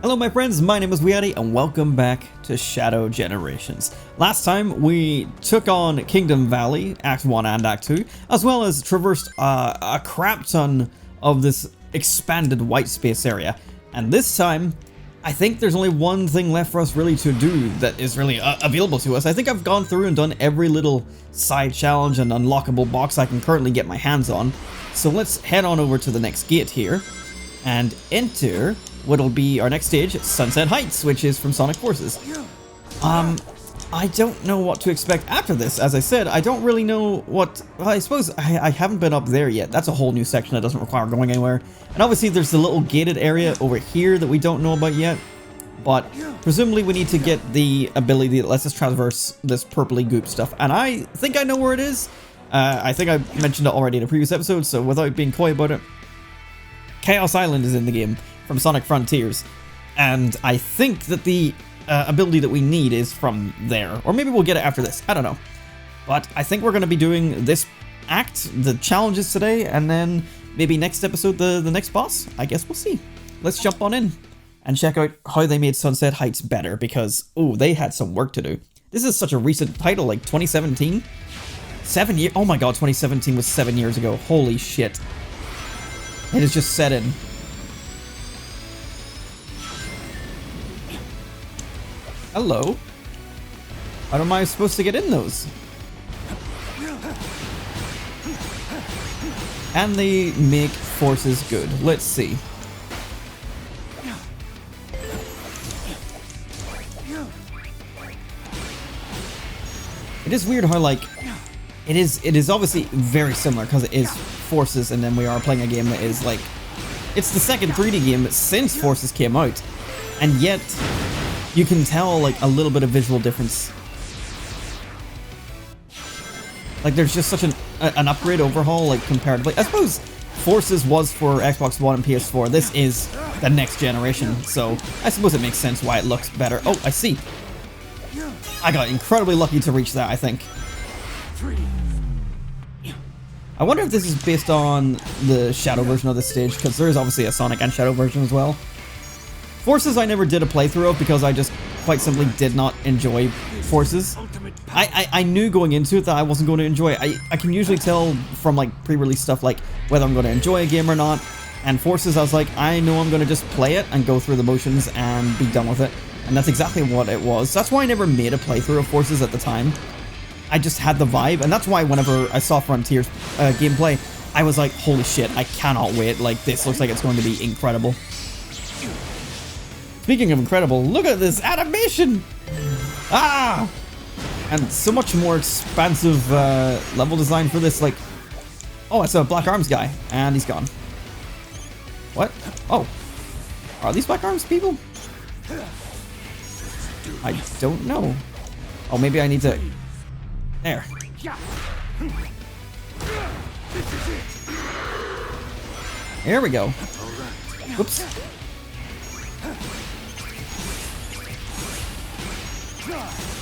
Hello my friends, my name is WeeAddy and welcome back to Shadow Generations. Last time we took on Kingdom Valley, Act 1 and Act 2, as well as traversed a crap ton of this expanded white space area. And this time, I think there's only one thing left for us really to do that is really available to us. I think I've gone through and done every little side challenge and unlockable box I can currently get my hands on. So let's head on over to the next gate here and enter what'll be our next stage, Sunset Heights, which is from Sonic Forces. I don't know what to expect after this. As I said, I don't really know what... Well, I suppose I haven't been up there yet. That's a whole new section that doesn't require going anywhere. And obviously there's the little gated area over here that we don't know about yet. But presumably we need to get the ability that lets us traverse this purpley goop stuff. And I think I know where it is. I think I mentioned it already in a previous episode, so without being coy about it, Chaos Island is in the game from Sonic Frontiers, and I think that the ability that we need is from there, or maybe we'll get it after this, I don't know. But I think we're going to be doing this act, the challenges today, and then maybe next episode the next boss. I guess we'll see. Let's jump on in and check out how they made Sunset Heights better, because oh, they had some work to do. This is such a recent title, like 2017. 7 years. Oh my god, 2017 was 7 years ago. Holy shit. It is just set in. Hello. How am I supposed to get in those? And they make forces good. Let's see. It is weird how, like, it is obviously very similar because it is Forces, and then we are playing a game that is like, it's the second 3D game since Forces came out, and yet you can tell like a little bit of visual difference. Like there's just such an upgrade overhaul, like comparatively. I suppose Forces was for Xbox One and PS4. This is the next generation, so I suppose it makes sense why it looks better. Oh, I see. I got incredibly lucky to reach that, I think. I wonder if this is based on the Shadow version of this stage, because there is obviously a Sonic and Shadow version as well. Forces I never did a playthrough of because I just quite simply did not enjoy Forces. I knew going into it that I wasn't going to enjoy it. I can usually tell from like pre-release stuff like whether I'm going to enjoy a game or not. And Forces, I was like, I know I'm going to just play it and go through the motions and be done with it. And that's exactly what it was. That's why I never made a playthrough of Forces at the time. I just had the vibe, and that's why whenever I saw Frontiers gameplay, I was like, holy shit, I cannot wait. Like, this looks like it's going to be incredible. Speaking of incredible, look at this animation! Ah! And so much more expansive level design for this, like... Oh, it's a Black Arms guy, and he's gone. What? Oh. Are these Black Arms people? I don't know. Oh, maybe I need to... There. There we go. Whoops.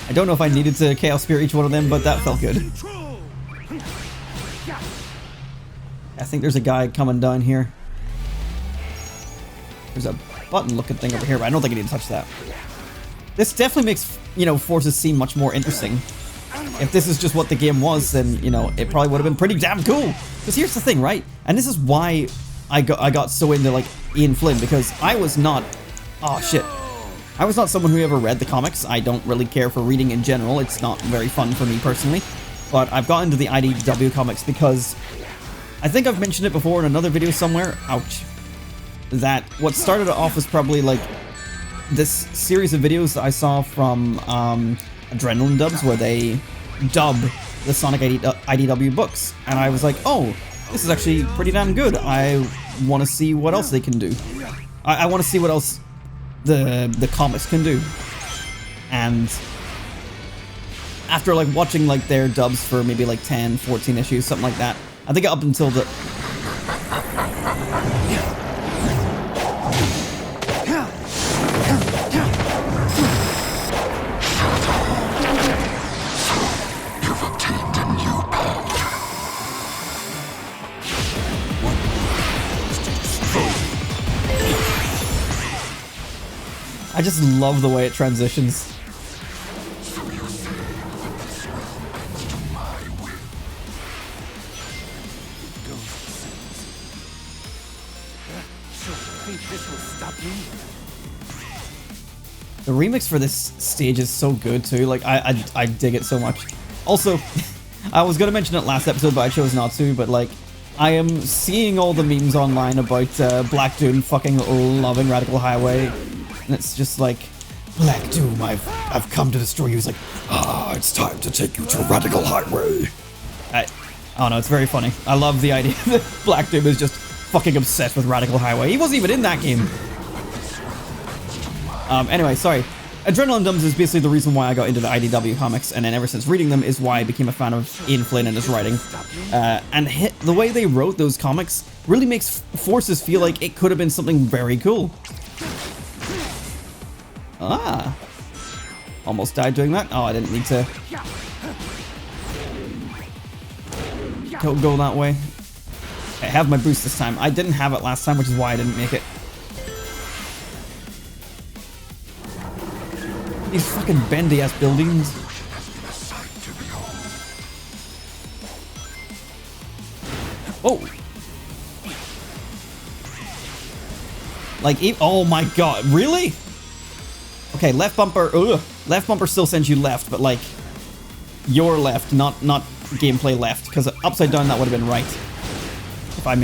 I don't know if I needed to Chaos Spear each one of them, but that felt good. I think there's a guy coming down here. There's a button looking thing over here, but I don't think I need to touch that. This definitely makes, you know, Forces seem much more interesting. If this is just what the game was, then, you know, it probably would have been pretty damn cool. Because here's the thing, right? And this is why I got so into, like, Ian Flynn, because I was not... Oh, shit. I was not someone who ever read the comics. I don't really care for reading in general. It's not very fun for me personally. But I've got into the IDW comics because... I think I've mentioned it before in another video somewhere. Ouch. That what started it off was probably, like, this series of videos that I saw from Adrenaline Dubs, where they dub the Sonic IDW books, and I was like, oh, this is actually pretty damn good. I want to see what else they can do. I want to see what else the comics can do. And after like watching like their dubs for maybe like 10, 14 issues, something like that, I think up until the... I just love the way it transitions. The remix for this stage is so good too. Like I dig it so much. Also, I was gonna mention it last episode, but I chose not to. But like, I am seeing all the memes online about Black Doom fucking loving Radical Highway, and it's just like, Black Doom, I've come to destroy you. He's like, it's time to take you to Radical Highway. I don't know, it's very funny. I love the idea that Black Doom is just fucking obsessed with Radical Highway. He wasn't even in that game. Anyway, sorry. Adrenaline Dumbs is basically the reason why I got into the IDW comics, and then ever since reading them is why I became a fan of Ian Flynn and his writing. And the way they wrote those comics really makes Forces feel like it could have been something very cool. Ah. Almost died doing that. Oh, I didn't need to go that way. I have my boost this time. I didn't have it last time, which is why I didn't make it. These fucking bendy-ass buildings. Oh! Like, oh my god, really? Okay, left bumper, ugh. Left bumper still sends you left, but like, your left, not gameplay left, because upside down that would have been right. If I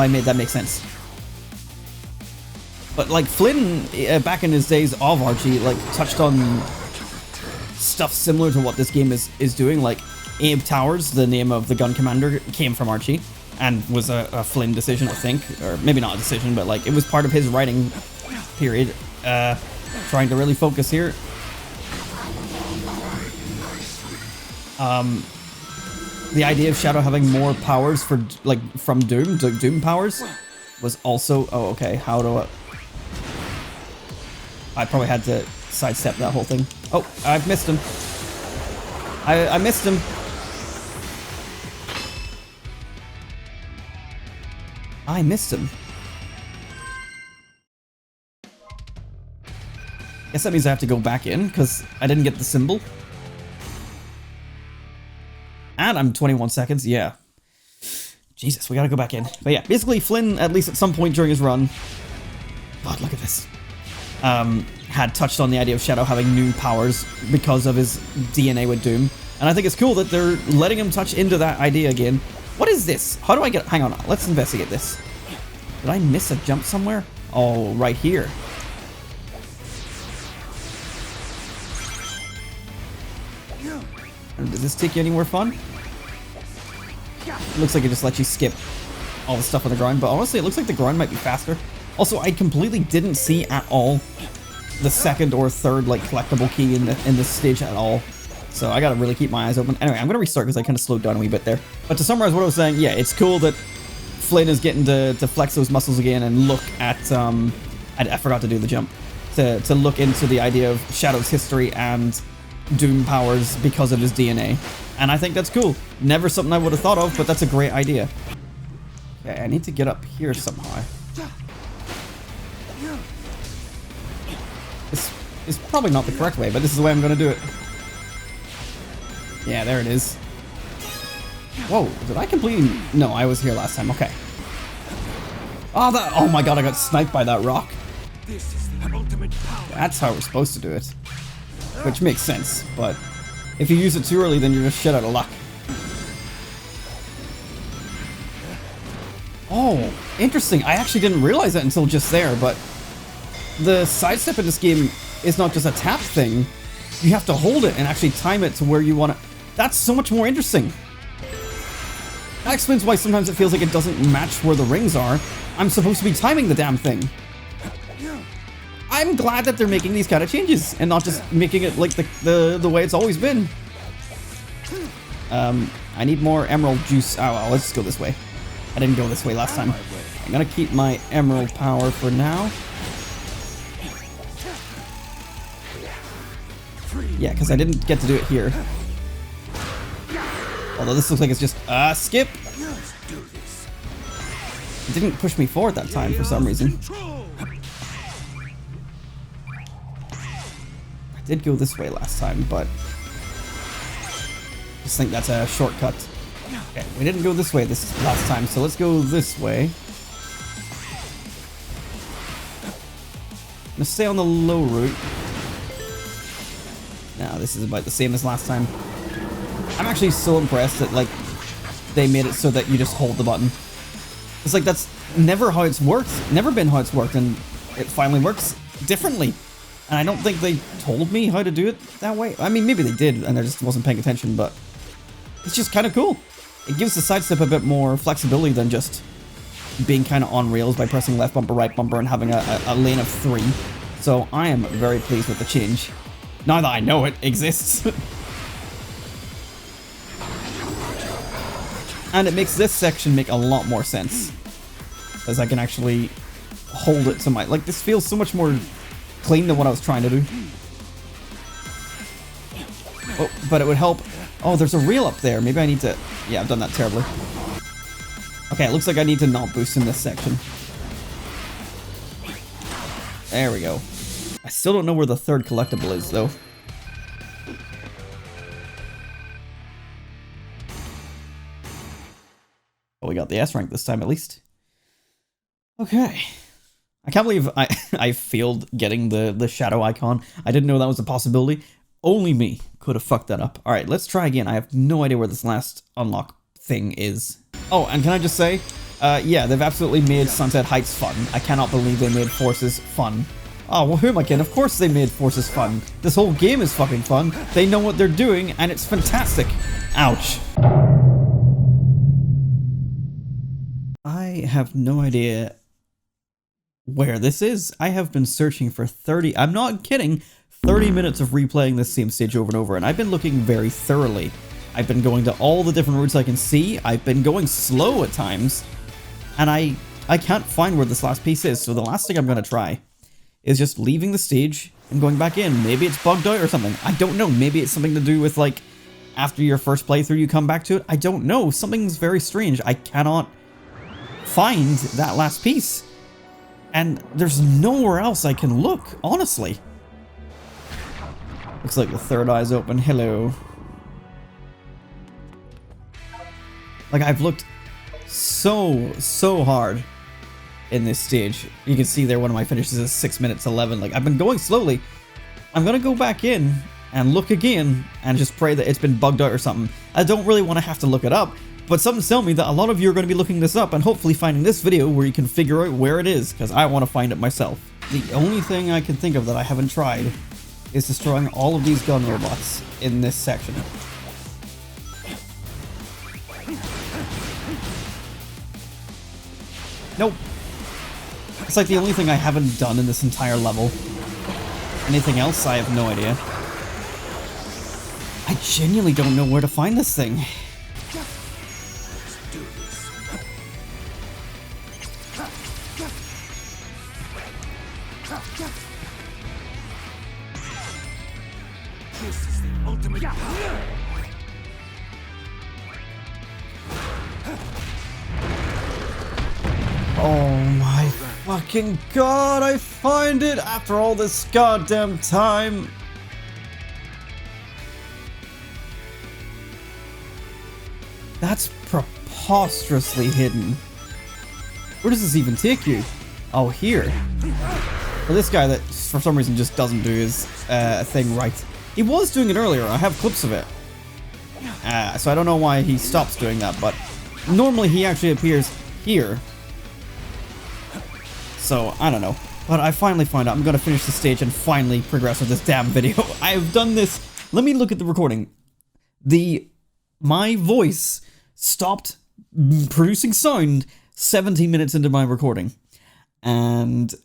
made that make sense. But like Flynn, back in his days of Archie, like touched on stuff similar to what this game is doing. Like Abe Towers, the name of the gun commander, came from Archie and was a Flynn decision, I think, or maybe not a decision, but like it was part of his writing period. Trying to really focus here. The idea of Shadow having more powers for like from Doom powers was also okay. How do I probably had to sidestep that whole thing. Oh, I've missed him. I missed him. I missed him. Guess that means I have to go back in because I didn't get the symbol. And I'm 21 seconds, yeah. Jesus, we gotta go back in. But yeah, basically Flynn, at least at some point during his run, God, look at this, had touched on the idea of Shadow having new powers because of his DNA with Doom. And I think it's cool that they're letting him touch into that idea again. What is this? How do I get... Hang on, let's investigate this. Did I miss a jump somewhere? Oh, right here. Does this take you anywhere fun? It looks like it just lets you skip all the stuff on the ground, but honestly it looks like the ground might be faster. Also, I completely didn't see at all the second or third like collectible key in this stage at all. So I gotta really keep my eyes open. Anyway, I'm gonna restart because I kind of slowed down a wee bit there. But to summarize what I was saying, yeah, it's cool that Flynn is getting to flex those muscles again and look at I forgot to do the jump. To look into the idea of Shadow's history and Doom powers because of his DNA. And I think that's cool. Never something I would have thought of, but that's a great idea. Okay, I need to get up here somehow. This is probably not the correct way, but this is the way I'm going to do it. Yeah, there it is. Whoa, did I completely... No, I was here last time. Okay. Oh my god, I got sniped by that rock. This is the ultimate power. That's how we're supposed to do it. Which makes sense, but if you use it too early, then you're just shit out of luck. Oh, interesting. I actually didn't realize that until just there, but the sidestep in this game is not just a tap thing. You have to hold it and actually time it to where you want it. That's so much more interesting. That explains why sometimes it feels like it doesn't match where the rings are. I'm supposed to be timing the damn thing. I'm glad that they're making these kind of changes and not just making it like the way it's always been. I need more emerald juice. Oh, well, let's just go this way. I didn't go this way last time. I'm gonna keep my emerald power for now. Yeah, because I didn't get to do it here. Although this looks like it's just skip. It didn't push me forward that time for some reason. did go this way last time, but I just think that's a shortcut. Okay, we didn't go this way this last time, so let's go this way. I'm gonna stay on the low route. Now this is about the same as last time. I'm actually so impressed that like they made it so that you just hold the button. It's like that's never how it's worked, never been how it's worked, and it finally works differently. And I don't think they told me how to do it that way. I mean, maybe they did and I just wasn't paying attention, but it's just kind of cool. It gives the sidestep a bit more flexibility than just being kind of on rails by pressing left bumper, right bumper, and having a lane of 3. So I am very pleased with the change. Now that I know it exists. And it makes this section make a lot more sense. As I can actually hold it to my... Like, this feels so much more clean than what I was trying to do. Oh, but it would help... Oh, there's a rail up there. Maybe I need to... Yeah, I've done that terribly. Okay, it looks like I need to not boost in this section. There we go. I still don't know where the third collectible is, though. Well, we got the S rank this time, at least. Okay. I can't believe I failed getting the shadow icon. I didn't know that was a possibility. Only me could have fucked that up. Alright, let's try again. I have no idea where this last unlock thing is. Oh, and can I just say, yeah, they've absolutely made Sunset Heights fun. I cannot believe they made Forces fun. Oh, well, who am I kidding? Of course they made Forces fun. This whole game is fucking fun. They know what they're doing, and it's fantastic. Ouch. I have no idea where this is. I have been searching for 30... I'm not kidding. 30 minutes of replaying this same stage over and over, and I've been looking very thoroughly. I've been going to all the different routes I can see. I've been going slow at times, and I can't find where this last piece is. So the last thing I'm going to try is just leaving the stage and going back in. Maybe it's bugged out or something. I don't know. Maybe it's something to do with, like, after your first playthrough you come back to it. I don't know. Something's very strange. I cannot find that last piece. And there's nowhere else I can look, honestly. Looks like the third eye's open. Hello. Like, I've looked so hard in this stage. You can see there one of my finishes is 6 minutes 11. Like, I've been going slowly. I'm gonna go back in and look again and just pray that it's been bugged out or something. I don't really want to have to look it up, but something's telling me that a lot of you are going to be looking this up and hopefully finding this video where you can figure out where it is, because I want to find it myself. The only thing I can think of that I haven't tried is destroying all of these gun robots in this section. Nope. It's like the only thing I haven't done in this entire level. Anything else? I have no idea. I genuinely don't know where to find this thing. This is the ultimate. Oh my fucking god, I find it after all this goddamn time. That's preposterously hidden. Where does this even take you? Oh, here. For this guy that for some reason just doesn't do his thing right. He was doing it earlier, I have clips of it. So I don't know why he stops doing that, but normally he actually appears here. So, I don't know. But I finally find out. I'm going to finish the stage and finally progress with this damn video. I have done this. Let me look at the recording. My voice stopped producing sound 17 minutes into my recording. And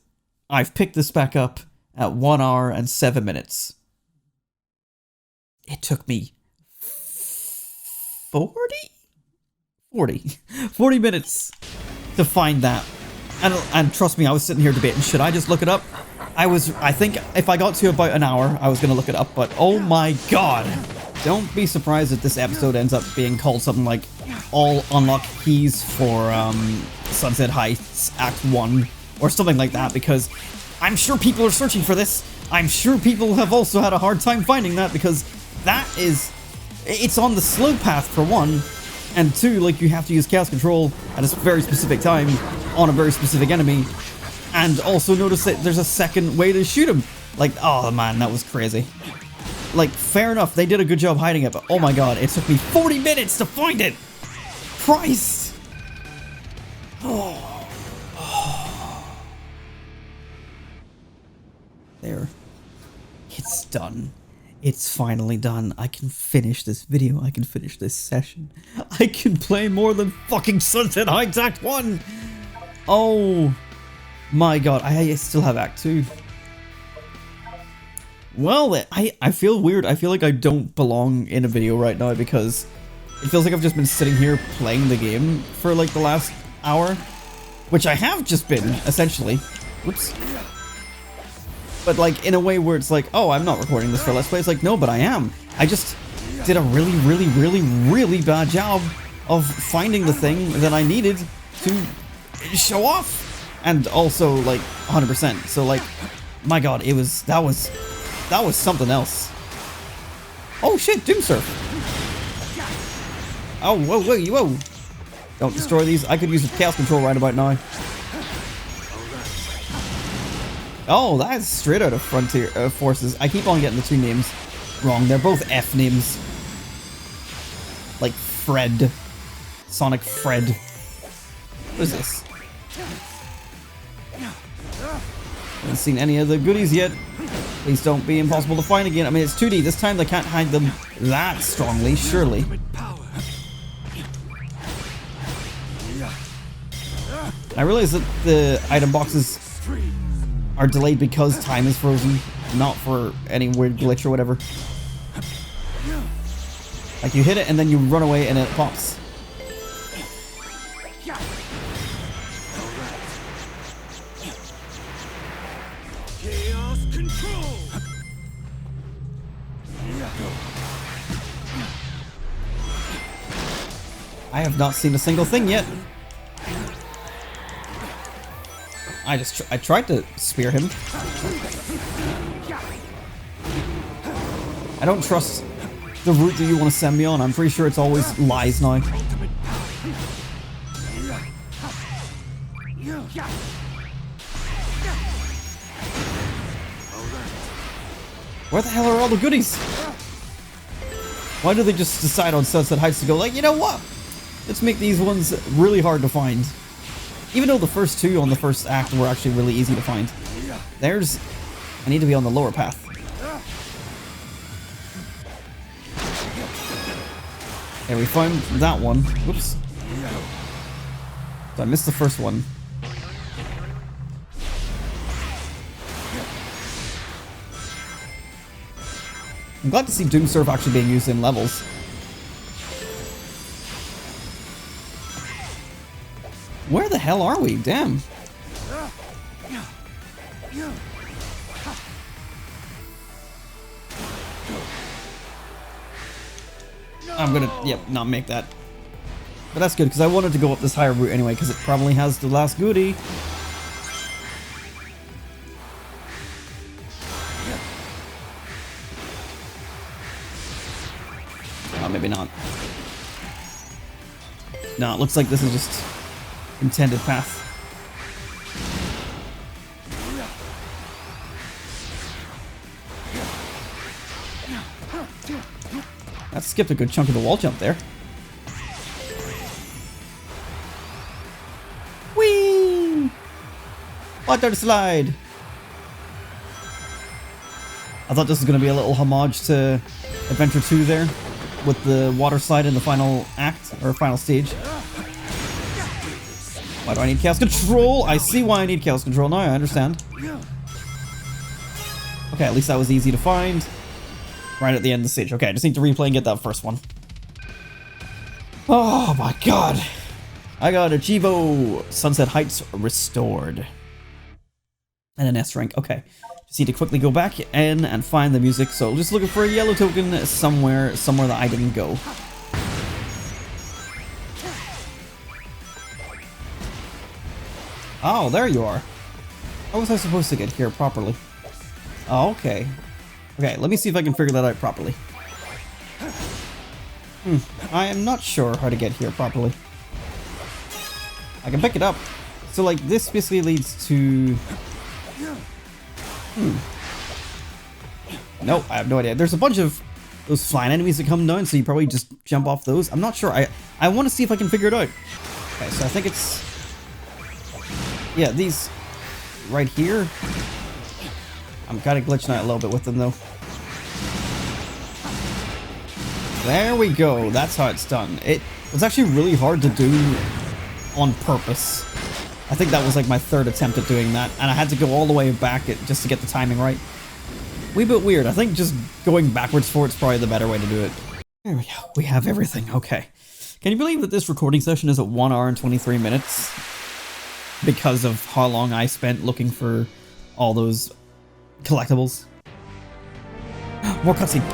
I've picked this back up at 1 hour and 7 minutes. It took me 40 minutes to find that. And trust me, I was sitting here debating, should I just look it up? I think if I got to about an hour, I was going to look it up, but oh my god. Don't be surprised if this episode ends up being called something like All Unlock Keys for Sunset Heights Act 1 or something like that, because I'm sure people are searching for this. I'm sure people have also had a hard time finding that, because it's on the slow path for one, and two, like, you have to use chaos control at a very specific time on a very specific enemy, and also notice that there's a second way to shoot him. Like, oh man, that was crazy. Like, fair enough, they did a good job hiding it, but oh my god, it took me 40 minutes to find it! Christ! Oh. There. It's done. It's finally done. I can finish this video. I can finish this session. I can play more than fucking Sunset Heights Act 1! Oh my god, I still have Act 2. Well, I feel weird. I feel like I don't belong in a video right now, because it feels like I've just been sitting here playing the game for like the last hour. Which I have just been, essentially. Whoops. But like, in a way where it's like, oh, I'm not recording this for Let's Play. It's like, no, but I am. I just did a really, really, really, really bad job of finding the thing that I needed to show off. And also, like, 100%. So, like, my god, that was something else. Oh shit, Doomsurf. Oh, whoa, whoa, whoa. Don't destroy these. I could use a chaos control right about now. Oh, that's straight out of Frontier Forces. I keep on getting the two names wrong. They're both F names. Like Fred. Sonic Fred. What is this? Haven't seen any of the goodies yet. Please don't be impossible to find again. I mean, it's 2D. This time they can't hide them that strongly, surely. I realize that the item boxes are delayed because time is frozen, not for any weird glitch or whatever. Like, you hit it and then you run away and it pops. Chaos control. I have not seen a single thing yet. I tried to spear him. I don't trust the route that you want to send me on. I'm pretty sure it's always lies now. Where the hell are all the goodies? Why do they just decide on Sunset Heights to go like, you know what? Let's make these ones really hard to find. Even though the first two on the first act were actually really easy to find. I need to be on the lower path. There, we found that one. Whoops. So I missed the first one. I'm glad to see Doomsurf actually being used in levels. Where the hell are we? Damn. I'm gonna, yep, not make that. But that's good, because I wanted to go up this higher route anyway, because it probably has the last goodie. Oh, maybe not. No, it looks like this is just intended path. That skipped a good chunk of the wall jump there. Whee! Water slide! I thought this was going to be a little homage to Adventure 2 there, with the water slide in the final act, or final stage. Why do I need chaos control? I see why I need chaos control now, I understand. Okay, at least that was easy to find. Right at the end of the stage. Okay, I just need to replay and get that first one. Oh my god. I got a Chivo Sunset Heights restored. And an S rank. Okay. Just need to quickly go back in and find the music. So just looking for a yellow token somewhere that I didn't go. Oh, there you are. How was I supposed to get here properly? Oh, okay. Okay, let me see if I can figure that out properly. I am not sure how to get here properly. I can pick it up. So, like, this basically leads to... Nope, I have no idea. There's a bunch of those flying enemies that come down, so you probably just jump off those. I'm not sure. I want to see if I can figure it out. Okay, so I think it's... Yeah, these right here. I'm kind of glitching out a little bit with them, though. There we go. That's how it's done. It was actually really hard to do on purpose. I think that was like my third attempt at doing that, and I had to go all the way back just to get the timing right. Wee bit weird. I think just going backwards for it's probably the better way to do it. There we go. We have everything. Okay. Can you believe that this recording session is at 1 hour and 23 minutes? Because of how long I spent looking for all those collectibles. More cutscene.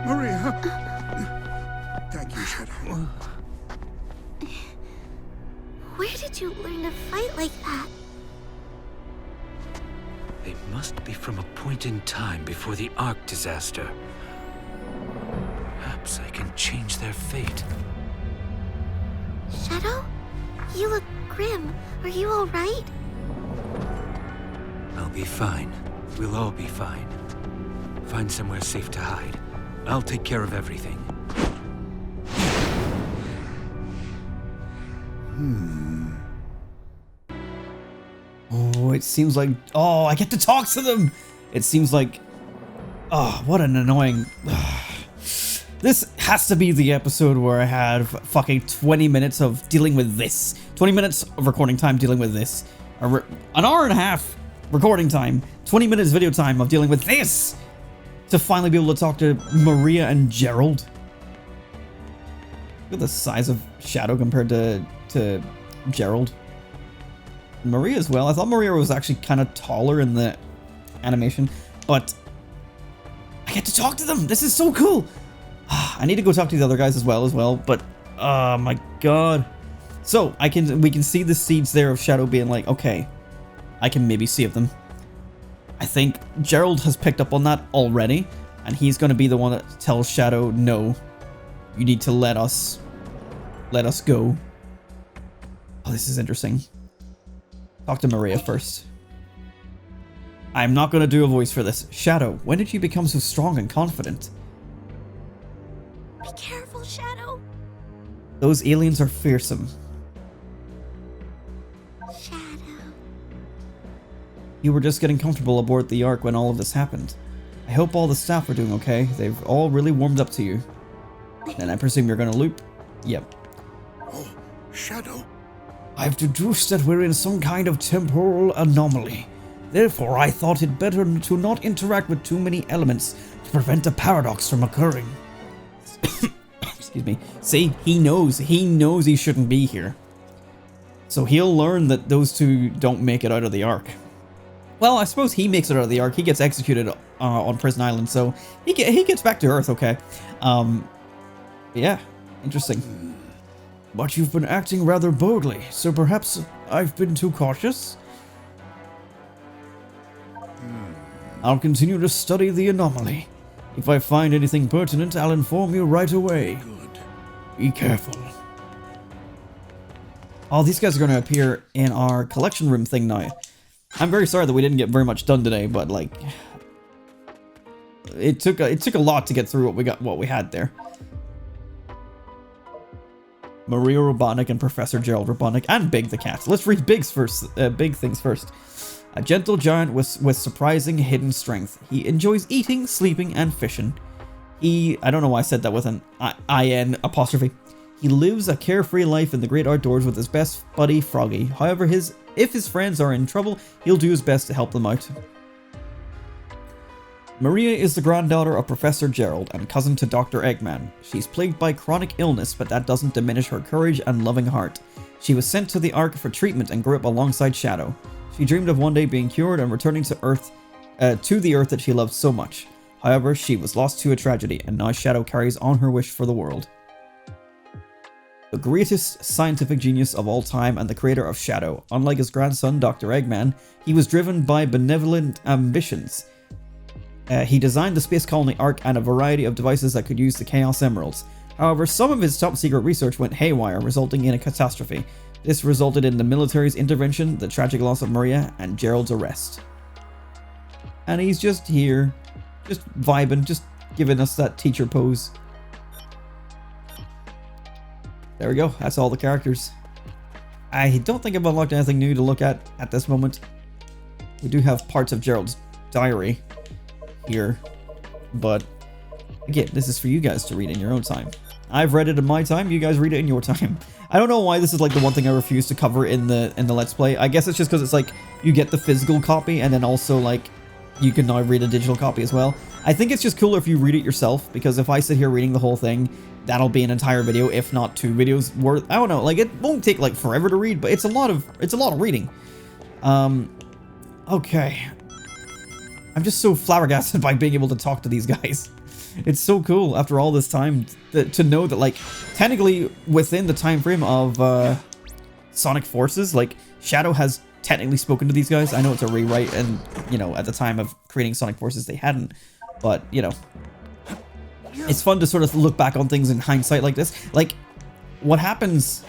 Maria! Thank you, Shadow. Where did you learn to fight like that? They must be from a point in time before the Ark disaster. Perhaps I can change their fate. Shadow? You look grim. Are you alright? I'll be fine. We'll all be fine. Find somewhere safe to hide. I'll take care of everything. Oh, it seems like... Oh, I get to talk to them! It seems like... Oh, what an annoying... This has to be the episode where I had fucking 20 minutes of dealing with this. 20 minutes of recording time dealing with this. An hour and a half recording time. 20 minutes video time of dealing with this! To finally be able to talk to Maria and Gerald. Look at the size of Shadow compared to Gerald. Maria as well. I thought Maria was actually kind of taller in the animation, but I get to talk to them. This is so cool. I need to go talk to the other guys as well, but oh my god. So we can see the seeds there of Shadow being like, okay, I can maybe save them. I think Gerald has picked up on that already, and he's going to be the one that tells Shadow, no, you need to let us go. Oh, this is interesting. Talk to Maria first. I'm not going to do a voice for this. Shadow, when did you become so strong and confident? Be careful, Shadow. Those aliens are fearsome. Shadow. You were just getting comfortable aboard the Ark when all of this happened. I hope all the staff are doing okay. They've all really warmed up to you. And I presume you're going to loop? Yep. Oh, Shadow. I've deduced that we're in some kind of temporal anomaly. Therefore, I thought it better to not interact with too many elements to prevent a paradox from occurring. Excuse me. See, he knows he shouldn't be here. So he'll learn that those two don't make it out of the Ark. Well, I suppose he makes it out of the Ark. He gets executed on Prison Island, so he gets back to Earth, okay. Yeah, interesting. But you've been acting rather boldly, so perhaps I've been too cautious? I'll continue to study the anomaly. If I find anything pertinent, I'll inform you right away. Good. Be careful. Oh, these guys are going to appear in our collection room thing now. I'm very sorry that we didn't get very much done today, but like... It took a lot to get through what we had there. Maria Robotnik and Professor Gerald Robotnik, and Big the cat. Let's read Big's first. Big things first. A gentle giant with surprising hidden strength. He enjoys eating, sleeping, and fishing. I don't know why I said that with an I-N apostrophe. He lives a carefree life in the great outdoors with his best buddy Froggy. However, if his friends are in trouble, he'll do his best to help them out. Maria is the granddaughter of Professor Gerald and cousin to Dr. Eggman. She's plagued by chronic illness, but that doesn't diminish her courage and loving heart. She was sent to the Ark for treatment and grew up alongside Shadow. She dreamed of one day being cured and returning to the Earth that she loved so much. However, she was lost to a tragedy, and now Shadow carries on her wish for the world. The greatest scientific genius of all time and the creator of Shadow, unlike his grandson Dr. Eggman, he was driven by benevolent ambitions. He designed the space colony Ark and a variety of devices that could use the Chaos Emeralds. However, some of his top secret research went haywire, resulting in a catastrophe. This resulted in the military's intervention, the tragic loss of Maria, and Gerald's arrest. And he's just here, just vibing, just giving us that teacher pose. There we go, that's all the characters. I don't think I've unlocked anything new to look at this moment. We do have parts of Gerald's diary here, but again, this is for you guys to read in your own time. I've read it in my time, you guys read it in your time. I don't know why this is like the one thing I refuse to cover in the Let's Play. I guess it's just because it's like you get the physical copy and then also like you can now read a digital copy as well. I think it's just cooler if you read it yourself, because if I sit here reading the whole thing, that'll be an entire video, if not 2 videos worth. I don't know, like it won't take like forever to read, but it's a lot of reading. Okay. I'm just so flabbergasted by being able to talk to these guys. It's so cool after all this time to know that, like, technically within the time frame of Sonic Forces, like, Shadow has technically spoken to these guys. I know it's a rewrite, and, you know, at the time of creating Sonic Forces, they hadn't. But, you know, it's fun to sort of look back on things in hindsight like this. Like, what happens,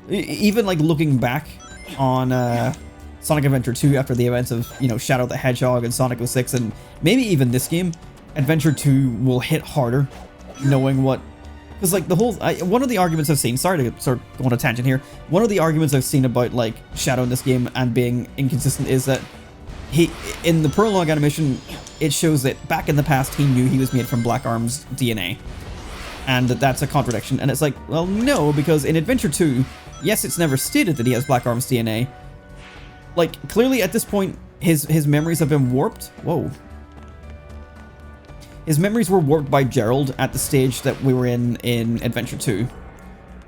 even, like, looking back on Sonic Adventure 2 after the events of, you know, Shadow the Hedgehog and Sonic 06, and maybe even this game, Adventure 2 will hit harder, knowing what... Because, like, the whole... one of the arguments I've seen... Sorry to sort of go on a tangent here. One of the arguments I've seen about, like, Shadow in this game and being inconsistent is that he... In the prologue animation, it shows that back in the past, he knew he was made from Black Arm's DNA. And that's a contradiction. And it's like, well, no, because in Adventure 2, yes, it's never stated that he has Black Arm's DNA. Like, clearly at this point, his memories have been warped. Whoa. His memories were warped by Gerald at the stage that we were in Adventure 2.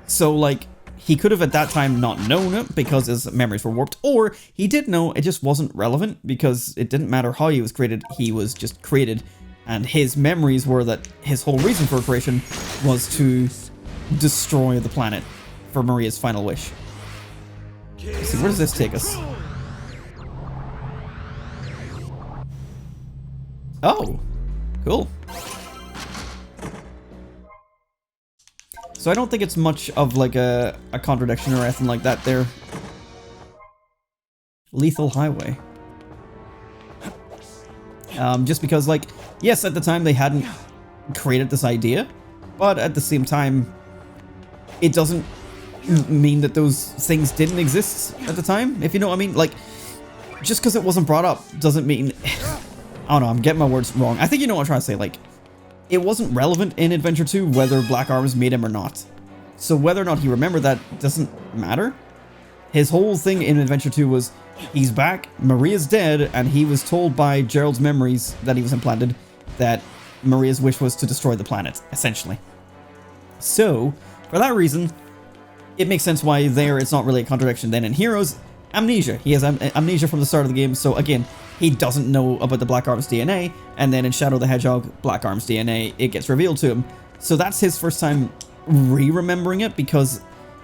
So, like, he could have at that time not known it because his memories were warped, or he did know, it just wasn't relevant because it didn't matter how he was created, he was just created. And his memories were that his whole reason for creation was to destroy the planet for Maria's final wish. Let's see, where does this take us? Oh, cool. So I don't think it's much of like a contradiction or anything like that there. Lethal Highway. Just because, like, yes, at the time they hadn't created this idea, but at the same time, it doesn't mean that those things didn't exist at the time, if you know what I mean. Like, just because it wasn't brought up doesn't mean... I don't know, I'm getting my words wrong. I think you know what I'm trying to say. Like, it wasn't relevant in Adventure 2 whether Black Arms made him or not. So whether or not he remembered that doesn't matter. His whole thing in Adventure 2 was, he's back, Maria's dead, and he was told by Gerald's memories that he was implanted that Maria's wish was to destroy the planet, essentially. So, for that reason, it makes sense why there it's not really a contradiction. Then in Heroes, amnesia. He has amnesia from the start of the game, so again, he doesn't know about the Black Arms DNA, and then in Shadow the Hedgehog, Black Arms DNA, it gets revealed to him. So that's his first time re-remembering it, because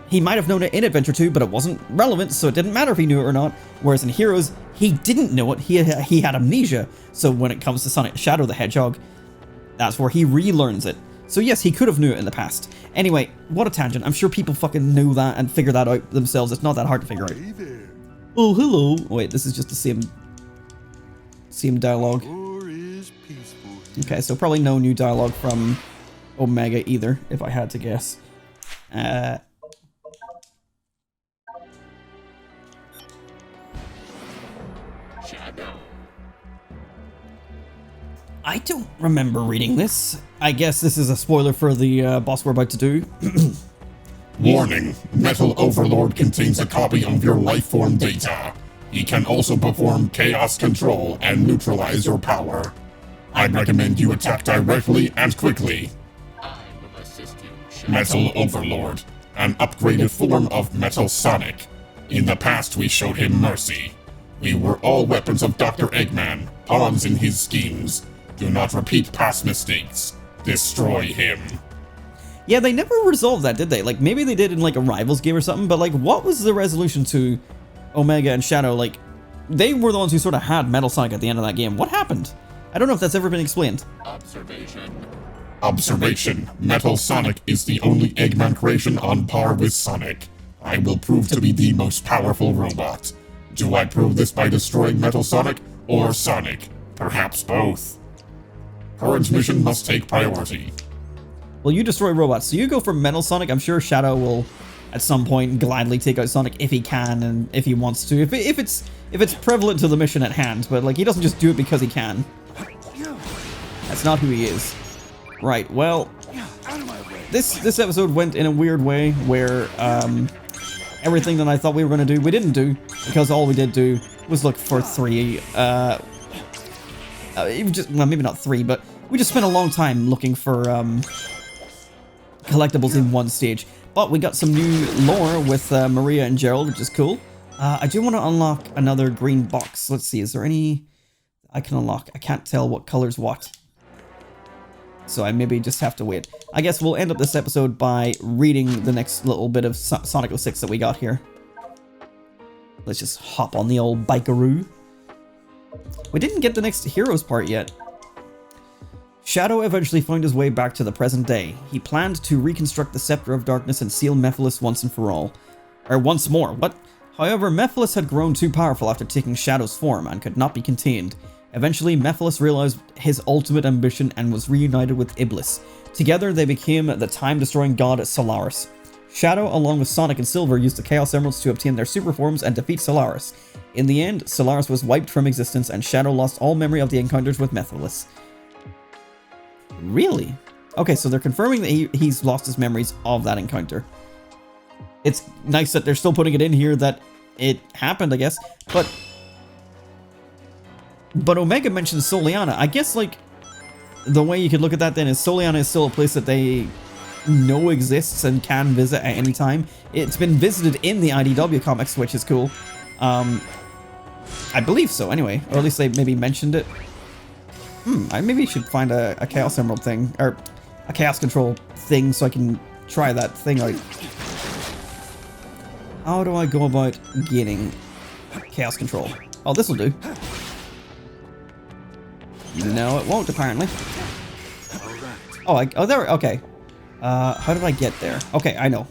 he might have known it in Adventure 2, but it wasn't relevant, so it didn't matter if he knew it or not. Whereas in Heroes, he didn't know it, he had amnesia. So when it comes to Shadow the Hedgehog, that's where he relearns it. So yes, he could have knew it in the past. Anyway, what a tangent. I'm sure people fucking knew that and figured that out themselves. It's not that hard to figure out. Hey there. Oh, hello. Wait, this is just the same dialogue. Okay, so probably no new dialogue from Omega either, if I had to guess. I don't remember reading this. I guess this is a spoiler for the boss we're about to do. Warning, Metal Overlord contains a copy of your life form data. He can also perform chaos control and neutralize your power. I'd recommend you attack directly and quickly. I will assist you, Metal Overlord, an upgraded form of Metal Sonic. In the past we showed him mercy. We were all weapons of Dr. Eggman, pawns in his schemes. Do not repeat past mistakes. Destroy him. Yeah, they never resolved that, did they? Like, maybe they did in, like, a Rivals game or something, but, like, what was the resolution to Omega and Shadow? Like, they were the ones who sort of had Metal Sonic at the end of that game. What happened? I don't know if that's ever been explained. Observation. Metal Sonic is the only Eggman creation on par with Sonic. I will prove to be the most powerful robot. Do I prove this by destroying Metal Sonic or Sonic? Perhaps both. Current mission must take priority. Well, you destroy robots, so you go for Metal Sonic. I'm sure Shadow will, at some point, gladly take out Sonic if he can and if he wants to. If it's prevalent to the mission at hand, but like he doesn't just do it because he can. That's not who he is. Right. Well, this episode went in a weird way where everything that I thought we were going to do, we didn't do, because all we did do was look for three. Well, maybe not three, but we just spent a long time looking for collectibles in one stage. But we got some new lore with Maria and Gerald, which is cool. I do want to unlock another green box. Let's see, is there any I can unlock? I can't tell what color's what. So I maybe just have to wait. I guess we'll end up this episode by reading the next little bit of Sonic 06 that we got here. Let's just hop on the old bikeroo. We didn't get the next heroes part yet. Shadow eventually found his way back to the present day. He planned to reconstruct the Scepter of Darkness and seal Mephiles once and for all. Or once more, what? However, Mephiles had grown too powerful after taking Shadow's form and could not be contained. Eventually, Mephiles realized his ultimate ambition and was reunited with Iblis. Together, they became the time-destroying god Solaris. Shadow, along with Sonic and Silver, used the Chaos Emeralds to obtain their super forms and defeat Solaris. In the end, Solaris was wiped from existence and Shadow lost all memory of the encounters with Mephiles. Really? Okay, so they're confirming that he's lost his memories of that encounter. It's nice that they're still putting it in here that it happened, I guess. But Omega mentions Soliana. I guess, like, the way you could look at that then is Soliana is still a place that they know exists and can visit at any time. It's been visited in the IDW comics, which is cool. I believe so, anyway. Or at least they maybe mentioned it. I maybe should find a Chaos Emerald thing, or a Chaos Control thing, so I can try that thing out. How do I go about gaining Chaos Control? Oh, this'll do. No, it won't, apparently. Oh, there, okay. How did I get there? Okay, I know.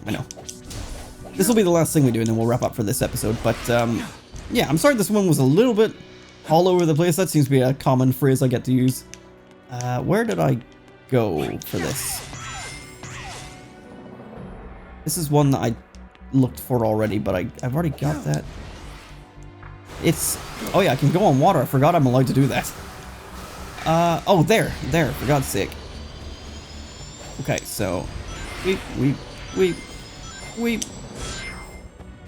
This will be the last thing we do, and then we'll wrap up for this episode, but, yeah, I'm sorry this one was a little bit all over the place. That seems to be a common phrase I get to use. Where did I go for this? This is one that I looked for already, but I've already got that. It's... Oh yeah, I can go on water. I forgot I'm allowed to do that. Oh, there, for God's sake. Okay, so... We...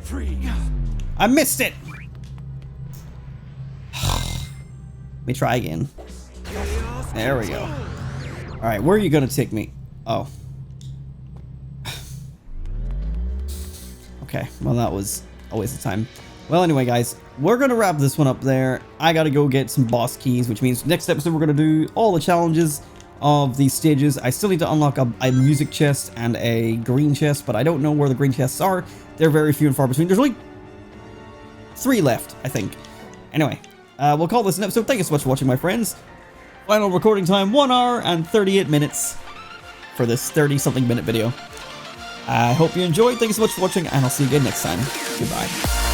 Free. I missed it! Let me try again. There we go. Alright, where are you gonna take me? Oh. Okay, well that was a waste of time. Well anyway guys, we're gonna wrap this one up there. I gotta go get some boss keys, which means next episode we're gonna do all the challenges of these stages. I still need to unlock a music chest and a green chest, but I don't know where the green chests are. They're very few and far between. There's only 3 left, I think. Anyway. We'll call this an episode. Thank you so much for watching, my friends. Final recording time, 1 hour and 38 minutes for this 30-something minute video. I hope you enjoyed. Thank you so much for watching, and I'll see you again next time. Goodbye.